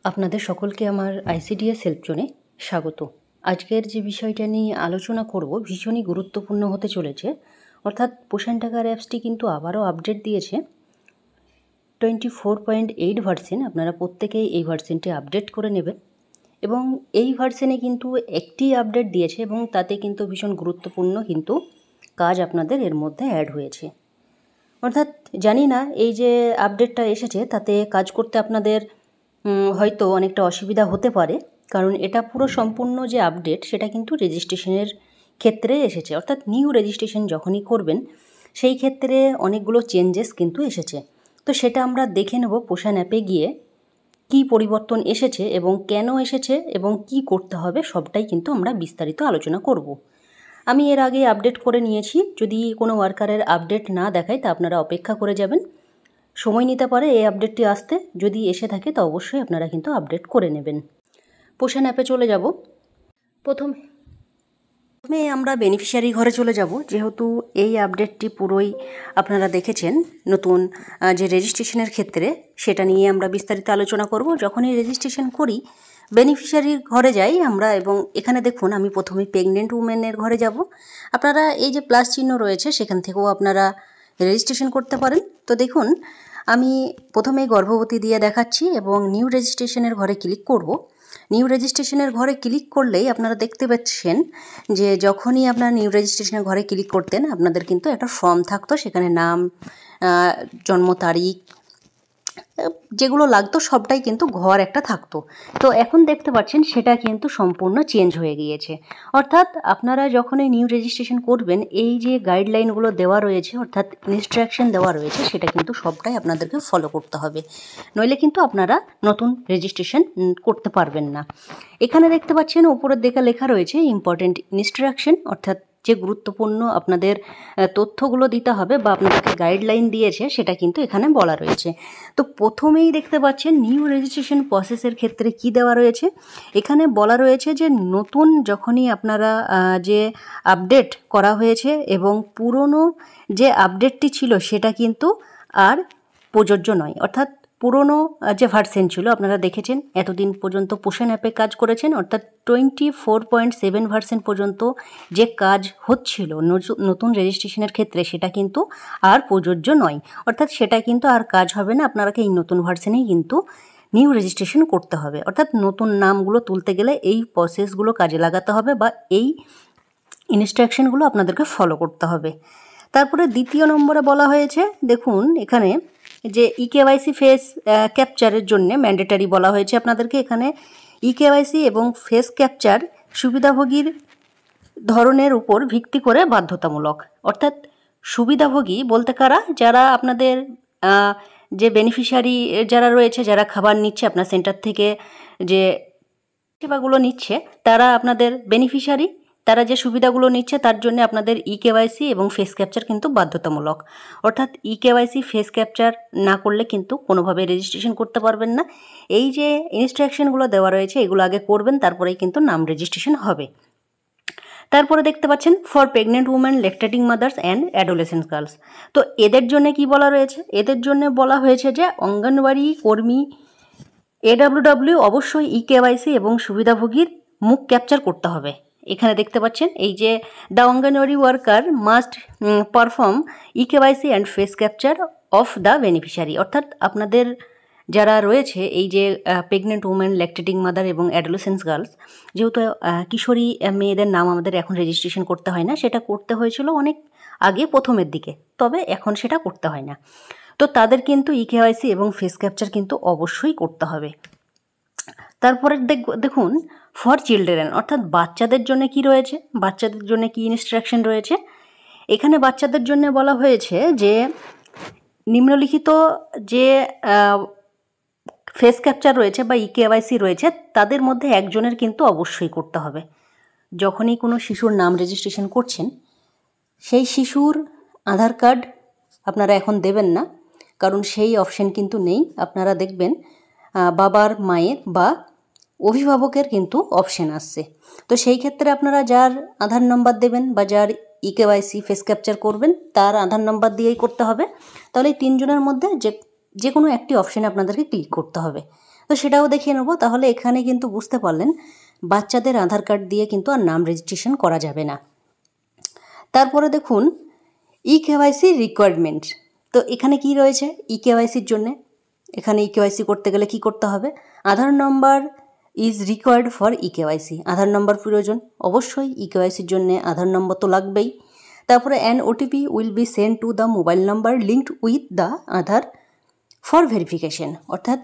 আপনাদের সকলকে আমার আইসিডিএস হেল্প জোনে স্বাগত। আজকের যে বিষয়টা নিয়ে আলোচনা করব ভীষণই গুরুত্বপূর্ণ হতে চলেছে, অর্থাৎ পোষণ টাকার অ্যাপসটি কিন্তু আবারও আপডেট দিয়েছে 24.8 ভার্সন। আপনারা প্রত্যেকেই এই ভার্সনটি আপডেট করে নেবেন এবং এই ভার্সনে কিন্তু একটি আপডেট দিয়েছে এবং তাতে কিন্তু ভীষণ গুরুত্বপূর্ণ কিন্তু কাজ আপনাদের এর মধ্যে অ্যাড হয়েছে। অর্থাৎ জানি না এই যে আপডেটটা এসেছে তাতে কাজ করতে আপনাদের হয়তো অনেকটা অসুবিধা হতে পারে, কারণ এটা পুরো সম্পূর্ণ যে আপডেট সেটা কিন্তু রেজিস্ট্রেশনের ক্ষেত্রে এসেছে। অর্থাৎ নিউ রেজিস্ট্রেশন যখনই করবেন সেই ক্ষেত্রে অনেকগুলো চেঞ্জেস কিন্তু এসেছে। তো সেটা আমরা দেখে নেব পোষণ অ্যাপে গিয়ে কি পরিবর্তন এসেছে এবং কেন এসেছে এবং কি করতে হবে, সবটাই কিন্তু আমরা বিস্তারিত আলোচনা করব। আমি এর আগে আপডেট করে নিয়েছি, যদি কোনো ওয়ার্কারের আপডেট না দেখায় তা আপনারা অপেক্ষা করে যাবেন, সময় নিতে পারে এই আপডেটটি আসতে। যদি এসে থাকে তা অবশ্যই আপনারা কিন্তু আপডেট করে নেবেন। পোষণ অ্যাপে চলে যাব। প্রথমে আমরা বেনিফিশিয়ারি ঘরে চলে যাব, যেহেতু এই আপডেটটি পুরোই আপনারা দেখেছেন। নতুন যে রেজিস্ট্রেশনের ক্ষেত্রে সেটা নিয়ে আমরা বিস্তারিত আলোচনা করব। যখনই রেজিস্ট্রেশন করি বেনিফিশিয়ারির ঘরে যাই আমরা, এবং এখানে দেখুন আমি প্রথমে প্রেগনেন্ট উমেনের ঘরে যাব। আপনারা এই যে প্লাস চিহ্ন রয়েছে সেখান থেকেও আপনারা রেজিস্ট্রেশন করতে পারেন। তো দেখুন আমি প্রথমে গর্ভবতী দিয়ে দেখাচ্ছি এবং নিউ রেজিস্ট্রেশনের ঘরে ক্লিক করব। নিউ রেজিস্ট্রেশনের ঘরে ক্লিক করলেই আপনারা দেখতে পাচ্ছেন যে যখনই আপনারা নিউ রেজিস্ট্রেশনের ঘরে ক্লিক করতেন আপনাদের কিন্তু একটা ফর্ম থাকতো, সেখানে নাম, জন্ম তারিখ, যেগুলো লাগতো সবটাই কিন্তু ঘর একটা থাকতো। তো এখন দেখতে পাচ্ছেন সেটা কিন্তু সম্পূর্ণ চেঞ্জ হয়ে গিয়েছে। অর্থাৎ আপনারা যখনই নিউ রেজিস্ট্রেশন করবেন এই যে গাইডলাইনগুলো দেওয়া রয়েছে, অর্থাৎ ইনস্ট্রাকশন দেওয়া রয়েছে, সেটা কিন্তু সবটাই আপনাদেরকে ফলো করতে হবে, নইলে কিন্তু আপনারা নতুন রেজিস্ট্রেশন করতে পারবেন না। এখানে দেখতে পাচ্ছেন উপরের দিকে লেখা রয়েছে ইম্পর্টেন্ট ইনস্ট্রাকশন, অর্থাৎ যে গুরুত্বপূর্ণ আপনাদের তথ্যগুলো দিতে হবে বা আপনাদেরকে গাইডলাইন দিয়েছে সেটা কিন্তু এখানে বলা রয়েছে। তো প্রথমেই দেখতে পাচ্ছেন নিউ রেজিস্ট্রেশন প্রসেসের ক্ষেত্রে কি দেওয়া রয়েছে। এখানে বলা রয়েছে যে নতুন যখনই আপনারা যে আপডেট করা হয়েছে এবং পুরনো যে আপডেটটি ছিল সেটা কিন্তু আর প্রযোজ্য নয়। অর্থাৎ পুরনো যে ভার্সন ছিল আপনারা দেখেছেন এতদিন পর্যন্ত পোষণ অ্যাপে কাজ করেছেন, অর্থাৎ 24.7 ভার্সন পর্যন্ত যে কাজ হচ্ছিল নতুন রেজিস্ট্রেশনের ক্ষেত্রে সেটা কিন্তু আর প্রযোজ্য নয়। অর্থাৎ সেটা কিন্তু আর কাজ হবে না, আপনারাকে এই নতুন ভার্সনেই কিন্তু নিউ রেজিস্ট্রেশন করতে হবে। অর্থাৎ নতুন নামগুলো তুলতে গেলে এই প্রসেসগুলো কাজে লাগাতে হবে বা এই ইনস্ট্রাকশনগুলো আপনাদেরকে ফলো করতে হবে। তারপরে দ্বিতীয় নম্বরে বলা হয়েছে, দেখুন এখানে যে ইকেওয়াইসি ফেস ক্যাপচারের জন্য ম্যান্ডেটারি বলা হয়েছে আপনাদেরকে। এখানে ইকেওয়াইসি এবং ফেস ক্যাপচার সুবিধাভোগীর ধরনের উপর ভিত্তি করে বাধ্যতামূলক। অর্থাৎ সুবিধাভোগী বলতে কারা, যারা আপনাদের যে বেনিফিশিয়ারি যারা রয়েছে, যারা খাবার নিচ্ছে আপনার সেন্টার থেকে, যে সেবাগুলো নিচ্ছে, তারা আপনাদের বেনিফিশিয়ারি। তারা যে সুবিধাগুলো নিচ্ছে তার জন্য আপনাদের ইকেওয়াইসি এবং ফেস ক্যাপচার কিন্তু বাধ্যতামূলক। অর্থাৎ ইকেওয়াইসি ফেস ক্যাপচার না করলে কিন্তু কোনোভাবে রেজিস্ট্রেশন করতে পারবেন না। এই যে ইনস্ট্রাকশনগুলো দেওয়া রয়েছে এগুলো আগে করবেন, তারপরেই কিন্তু নাম রেজিস্ট্রেশন হবে। তারপরে দেখতে পাচ্ছেন for pregnant women, lactating mother's and adolescent girls. তো এদের জন্য কি বলা রয়েছে, এদের জন্য বলা হয়েছে যে অঙ্গনওয়াড়ি কর্মী এডব্লিউডব্লিউ অবশ্যই ইকেওয়াইসি এবং সুবিধাভোগীর মুখ ক্যাপচার করতে হবে। এখানে দেখতে পাচ্ছেন এই যে the anganwadi worker must perform eKYC and face capture of the beneficiary. অর্থাৎ আপনাদের যারা রয়েছে এই যে প্রেগনেন্ট উমেন, ল্যাকটেটিং মাদার এবং অ্যাডোলেসেন্ট গার্লস, যেহেতু কিশোরী মেয়েদের নাম আমাদের এখন রেজিস্ট্রেশন করতে হয় না, সেটা করতে হয়েছিল অনেক আগে প্রথমের দিকে, তবে এখন সেটা করতে হয় না। তো তাদের কিন্তু ইকেওয়াইসি এবং ফেস ক্যাপচার কিন্তু অবশ্যই করতে হবে। তারপরে দেখুন ফর চিলড্রেন, অর্থাৎ বাচ্চাদের জন্য কি রয়েছে, বাচ্চাদের জন্য কি ইনস্ট্রাকশন রয়েছে। এখানে বাচ্চাদের জন্য বলা হয়েছে যে নিম্নলিখিত যে ফেস ক্যাপচার রয়েছে বা ইকেওয়াইসি রয়েছে তাদের মধ্যে একজনের কিন্তু অবশ্যই করতে হবে। যখনই কোনো শিশুর নাম রেজিস্ট্রেশন করছেন সেই শিশুর আধার কার্ড আপনারা এখন দেবেন না, কারণ সেই অপশন কিন্তু নেই। আপনারা দেখবেন বাবার, মায়ের বা অভিভাবকের কিন্তু অপশন আসছে। তো সেই ক্ষেত্রে আপনারা যার আধার নম্বর দেবেন বা যার ইকেওয়াইসি ফেস ক্যাপচার করবেন তার আধার নম্বর দিয়েই করতে হবে। তাহলে এই তিনজনের মধ্যে যে কোনো একটি অপশানে আপনাদেরকে ক্লিক করতে হবে। তো তো সেটাও দেখিয়ে নেব। তাহলে এখানে কিন্তু বুঝতে পারলেন বাচ্চাদের আধার কার্ড দিয়ে কিন্তু আর নাম রেজিস্ট্রেশন করা যাবে না। তারপরে দেখুন ইকেওয়াইসি রিকোয়ারমেন্ট। তো এখানে কি রয়েছে ইকেওয়াইসির জন্য? এখানে ইকেওয়াইসি করতে গেলে কি করতে হবে? আধার number is required for eKYC. আধার নম্বর প্রয়োজন, অবশ্যই ইকেওয়াইসির জন্য আধার নম্বর তো লাগবেই। তারপরে an OTP will be send to the mobile number linked with the Aadhaar for verification. অর্থাৎ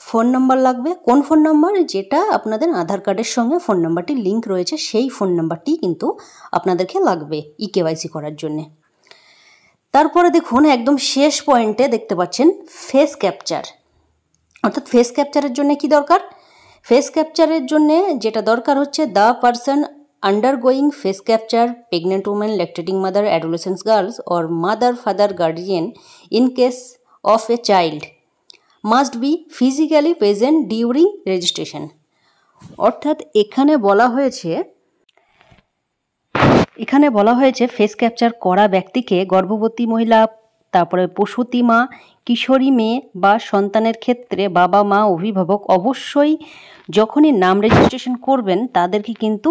ফোন নাম্বার লাগবে। কোন ফোন নাম্বার? যেটা আপনাদের আধার কার্ডের সঙ্গে ফোন নাম্বারটি লিঙ্ক রয়েছে, সেই ফোন নাম্বারটি কিন্তু আপনাদেরকে লাগবে ইকেওয়াইসি করার জন্যে। তারপরে দেখুন একদম শেষ পয়েন্টে দেখতে পাচ্ছেন ফেস ক্যাপচার। অর্থাৎ ফেস ক্যাপচারের জন্য কি দরকার? ফেস ক্যাপচারের জন্য যেটা দরকার হচ্ছে the person undergoing face capture, pregnant women, lactating mother, adolescence girls or mother father guardian in case of a child must be physically present during registration. অর্থাৎ এখানে বলা হয়েছে ফেস ক্যাপচার করা ব্যক্তিকে গর্ভবতী মহিলা, তারপরে প্রসূতি মা, কিশোরী মেয়ে বা সন্তানের ক্ষেত্রে বাবা মা অভিভাবক অবশ্যই যখনই নাম রেজিস্ট্রেশন করবেন তাদেরকে কিন্তু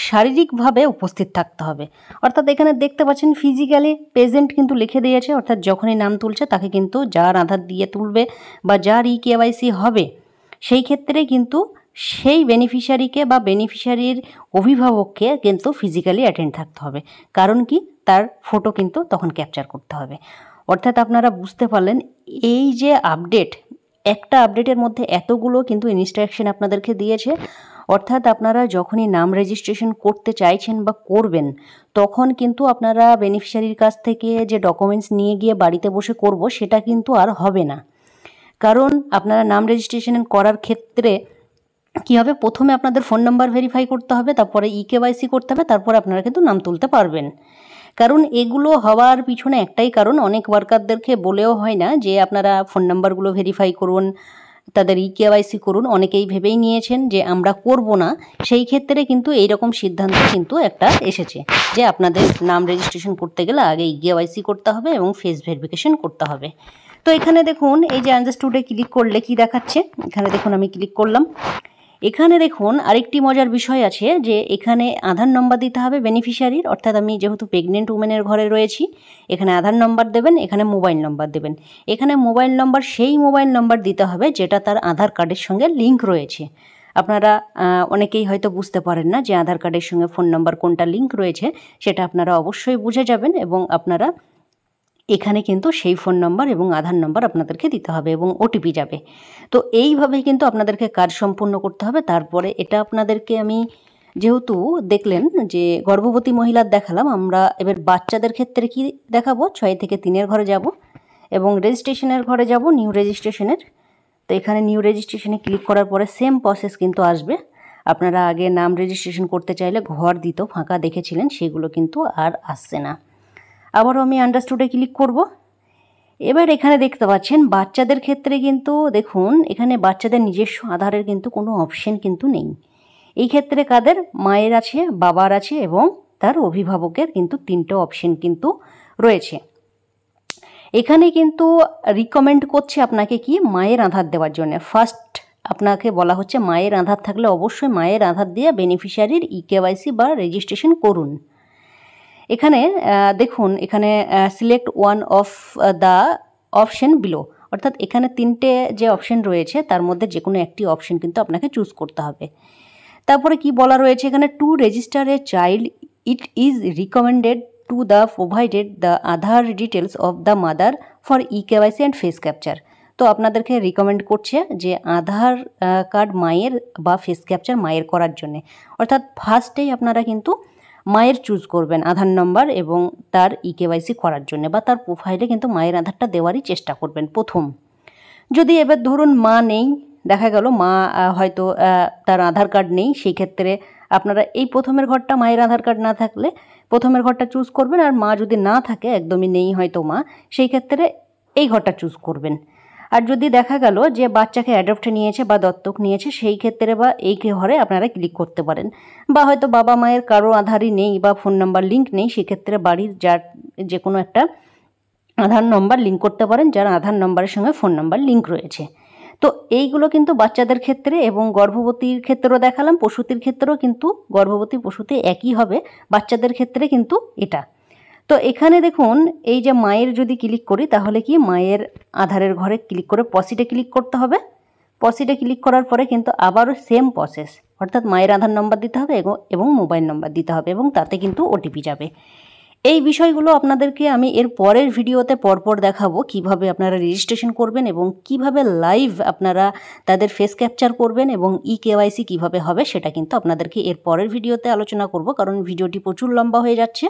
শারীরিকভাবে উপস্থিত থাকতে হবে। অর্থাৎ এখানে দেখতে পাচ্ছেন ফিজিক্যালি প্রেজেন্ট কিন্তু লিখে দিয়েছে। অর্থাৎ যখনই নাম তুলছে তাকে কিন্তু যার আধার দিয়ে তুলবে বা যার ইকেওয়াইসি হবে সেই ক্ষেত্রে কিন্তু সেই বেনিফিশিয়ারিকে বা বেনিফিশিয়ারির অভিভাবককে কিন্তু ফিজিক্যালি অ্যাটেন্ড থাকতে হবে। কারণ কি? তার ফটো কিন্তু তখন ক্যাপচার করতে হবে। অর্থাৎ আপনারা বুঝতে পারলেন এই যে আপডেট, একটা আপডেটের মধ্যে এতগুলো কিন্তু ইনস্ট্রাকশন আপনাদেরকে দিয়েছে। অর্থাৎ আপনারা যখনই নাম রেজিস্ট্রেশন করতে চাইছেন বা করবেন তখন কিন্তু আপনারা বেনিফিশিয়ারির কাছ থেকে যে ডকুমেন্টস নিয়ে গিয়ে বাড়িতে বসে করব সেটা কিন্তু আর হবে না। কারণ আপনারা নাম রেজিস্ট্রেশন করার ক্ষেত্রে কী হবে, প্রথমে আপনাদের ফোন নাম্বার ভেরিফাই করতে হবে, তারপরে ইকেওয়াইসি করতে হবে, তারপরে আপনারা কিন্তু নাম তুলতে পারবেন। কারণ এগুলো হওয়ার পিছনে একটাই কারণ, অনেক ওয়ার্কারদেরকে বলেও হয় না যে আপনারা ফোন নাম্বারগুলো ভেরিফাই করুন, তাদের ইকেওয়াইসি করুন। অনেকেই ভেবেই নিয়েছেন যে আমরা করব না। সেই ক্ষেত্রে কিন্তু এইরকম সিদ্ধান্ত কিন্তু একটা এসেছে যে আপনাদের নাম রেজিস্ট্রেশন করতে গেলে আগে ইকেওয়াইসি করতে হবে এবং ফেস ভেরিফিকেশন করতে হবে। তো এখানে দেখুন এই যে আন্ডারস্টুডে ক্লিক করলে কি দেখাচ্ছে, এখানে দেখুন আমি ক্লিক করলাম। এখানে দেখুন আরেকটি মজার বিষয় আছে যে এখানে আধার নম্বর দিতে হবে বেনিফিশিয়ারির। অর্থাৎ আমি যেহেতু প্রেগনেন্ট উমেনের ঘরে রয়েছি, এখানে আধার নম্বর দেবেন, এখানে মোবাইল নম্বর দেবেন। এখানে মোবাইল নম্বর সেই মোবাইল নম্বর দিতে হবে যেটা তার আধার কার্ডের সঙ্গে লিঙ্ক রয়েছে। আপনারা অনেকেই হয়তো বুঝতে পারেন না যে আধার কার্ডের সঙ্গে ফোন নম্বর কোনটা লিঙ্ক রয়েছে, সেটা আপনারা অবশ্যই বুঝে যাবেন এবং আপনারা এখানে কিন্তু সেই ফোন নম্বর এবং আধার নম্বর আপনাদেরকে দিতে হবে এবং ওটিপি যাবে। তো এইভাবেই কিন্তু আপনাদেরকে কাজ সম্পূর্ণ করতে হবে। তারপরে এটা আপনাদেরকে আমি যেহেতু দেখলেন যে গর্ভবতী মহিলার দেখালাম, আমরা এবার বাচ্চাদের ক্ষেত্রে কি দেখাবো। 6 থেকে 3-এর ঘরে যাব এবং রেজিস্ট্রেশনের ঘরে যাব, নিউ রেজিস্ট্রেশনের। তো এখানে নিউ রেজিস্ট্রেশনে ক্লিক করার পরে সেম প্রসেস কিন্তু আসবে। আপনারা আগে নাম রেজিস্ট্রেশন করতে চাইলে ঘর দিত ফাঁকা দেখেছিলেন, সেগুলো কিন্তু আর আসছে না। আবারও আমি আন্ডারস্টুডে ক্লিক করব। এবার এখানে দেখতে পাচ্ছেন বাচ্চাদের ক্ষেত্রে কিন্তু দেখুন এখানে বাচ্চাদের নিজস্ব আধারের কিন্তু কোনো অপশন কিন্তু নেই। এই ক্ষেত্রে কাদের? মায়ের আছে, বাবার আছে এবং তার অভিভাবকের কিন্তু 3টে অপশন কিন্তু রয়েছে। এখানে কিন্তু রিকমেন্ড করছে আপনাকে কি মায়ের আধার দেওয়ার জন্য। ফার্স্ট আপনাকে বলা হচ্ছে মায়ের আধার থাকলে অবশ্যই মায়ের আধার দিয়ে বেনিফিশিয়ারির ইকেওয়াইসি বা রেজিস্ট্রেশন করুন। এখানে দেখুন এখানে select one of the option below. অর্থাৎ এখানে 3টে যে অপশন রয়েছে তার মধ্যে যে কোনো একটি অপশন কিন্তু আপনাকে চুজ করতে হবে। তারপরে কি বলা রয়েছে এখানে, to register a child it is recommended to the provided the Aadhaar details of the mother for eKYC and face capture. তো আপনাদেরকে রিকমেন্ড করছে যে আধার কার্ড মায়ের বা ফেস ক্যাপচার মায়ের করার জন্যে। অর্থাৎ ফার্স্টেই আপনারা কিন্তু মায়ের চুজ করবেন আধার নম্বর এবং তার ইকেওয়াইসি করার জন্য, বা তার প্রোফাইলে কিন্তু মায়ের আধারটা দেওয়ারই চেষ্টা করবেন প্রথম। যদি এবার ধরুন মা নেই, দেখা গেল মা হয়তো তার আধার কার্ড নেই, সেই ক্ষেত্রে আপনারা এই প্রথমের ঘরটা মায়ের আধার কার্ড না থাকলে প্রথমের ঘরটা চুজ করবেন। আর মা যদি না থাকে, একদমই নেই হয়তো মা, সেই ক্ষেত্রে এই ঘরটা চুজ করবেন। আর যদি দেখা গেল যে বাচ্চাকে অ্যাডপ্টে নিয়েছে বা দত্তক নিয়েছে, সেই ক্ষেত্রে বা এই ঘরে আপনারা ক্লিক করতে পারেন। বা হয়তো বাবা মায়ের কারো আধারই নেই বা ফোন নাম্বার লিঙ্ক নেই, সেক্ষেত্রে বাড়ির যার যে কোনো একটা আধার নম্বর লিঙ্ক করতে পারেন যার আধার নম্বরের সঙ্গে ফোন নাম্বার লিঙ্ক রয়েছে। তো এইগুলো কিন্তু বাচ্চাদের ক্ষেত্রে এবং গর্ভবতীর ক্ষেত্রেও দেখালাম, প্রসূতির ক্ষেত্রেও কিন্তু গর্ভবতী প্রসূতি একই হবে, বাচ্চাদের ক্ষেত্রে কিন্তু এটা। তো এখানে দেখুন এই যে মায়ের যদি ক্লিক করি তাহলে কি মায়ের আধারের ঘরে ক্লিক করে পসিটে ক্লিক করতে হবে। পসিটে ক্লিক করার পরে কিন্তু আবারও সেম প্রসেস, অর্থাৎ মায়ের আধার নম্বর দিতে হবে এবং মোবাইল নম্বর দিতে হবে এবং তাতে কিন্তু ওটিপি যাবে। এই বিষয়গুলো আপনাদেরকে আমি এর পরের ভিডিওতে পরপর দেখাবো কিভাবে আপনারা রেজিস্ট্রেশন করবেন এবং কিভাবে লাইভ আপনারা তাদের ফেস ক্যাপচার করবেন এবং কেওয়াইসি কিভাবে হবে সেটা কিন্তু আপনাদেরকে এর পরের ভিডিওতে আলোচনা করব, কারণ ভিডিওটি প্রচুর লম্বা হয়ে যাচ্ছে।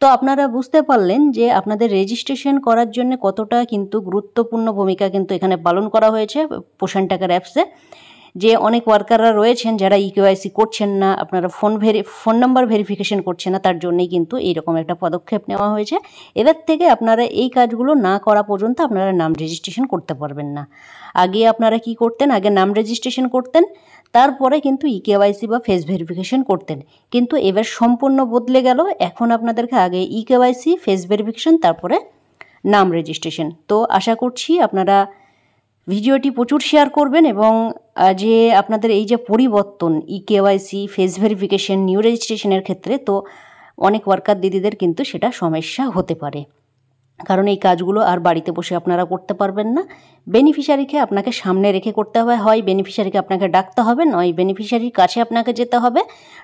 তো আপনারা বুঝতে পারলেন যে আপনাদের রেজিস্ট্রেশন করার জন্য কতটা কিন্তু গুরুত্বপূর্ণ ভূমিকা কিন্তু এখানে পালন করা হয়েছে পোষণ টাকার অ্যাপসে। যে অনেক ওয়ার্কাররা রয়েছেন যারা কেওয়াইসি করছেন না, আপনারা ফোন নাম্বার ভেরিফিকেশন করছেন না, তার জন্যই কিন্তু এইরকম একটা পদক্ষেপ নেওয়া হয়েছে। এবার থেকে আপনারা এই কাজগুলো না করা পর্যন্ত আপনারা নাম রেজিস্ট্রেশন করতে পারবেন না। আগে আপনারা কি করতেন, আগে নাম রেজিস্ট্রেশন করতেন, তারপরে কিন্তু কেওয়াইসি বা ফেস ভেরিফিকেশন করতেন, কিন্তু এবার সম্পূর্ণ বদলে গেল। এখন আপনাদেরকে আগে কেওয়াইসি, ফেস ভেরিফিকেশন, তারপরে নাম রেজিস্ট্রেশন। তো আশা করছি আপনারা ভিডিওটি প্রচুর শেয়ার করবেন এবং যে আপনাদের এই যে পরিবর্তন কেওয়াইসি, ফেস ভেরিফিকেশন, নিউ রেজিস্ট্রেশনের ক্ষেত্রে, তো অনেক ওয়ার্কার দিদিদের কিন্তু সেটা সমস্যা হতে পারে, কারণ এই কাজগুলো আর বাড়িতে বসে আপনারা করতে পারবেন না। বেনিফিশিয়ারিকে আপনাকে সামনে রেখে করতে হবে, হয় বেনিফিশিয়ারিকে আপনাকে ডাকতে হবে, নয় বেনিফিশিয়ারির কাছে আপনাকে যেতে হবে,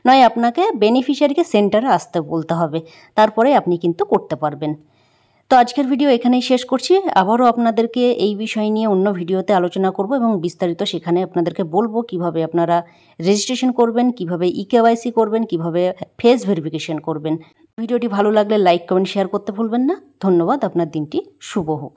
নয় আপনাকে বেনিফিশিয়ারিকে সেন্টারে আসতে বলতে হবে, তারপরে আপনি কিন্তু করতে পারবেন। তো আজকের ভিডিও এখানেই শেষ করছি। আবারও আপনাদেরকে এই বিষয় নিয়ে অন্য ভিডিওতে আলোচনা করব এবং বিস্তারিত সেখানে আপনাদেরকে বলবো কিভাবে আপনারা রেজিস্ট্রেশন করবেন, কিভাবে কেওয়াইসি করবেন, কিভাবে ফেস ভেরিফিকেশন করবেন। ভিডিওটি ভালো লাগলে লাইক, কমেন্ট, শেয়ার করতে ভুলবেন না। ধন্যবাদ। আপনার দিনটি শুভ হোক।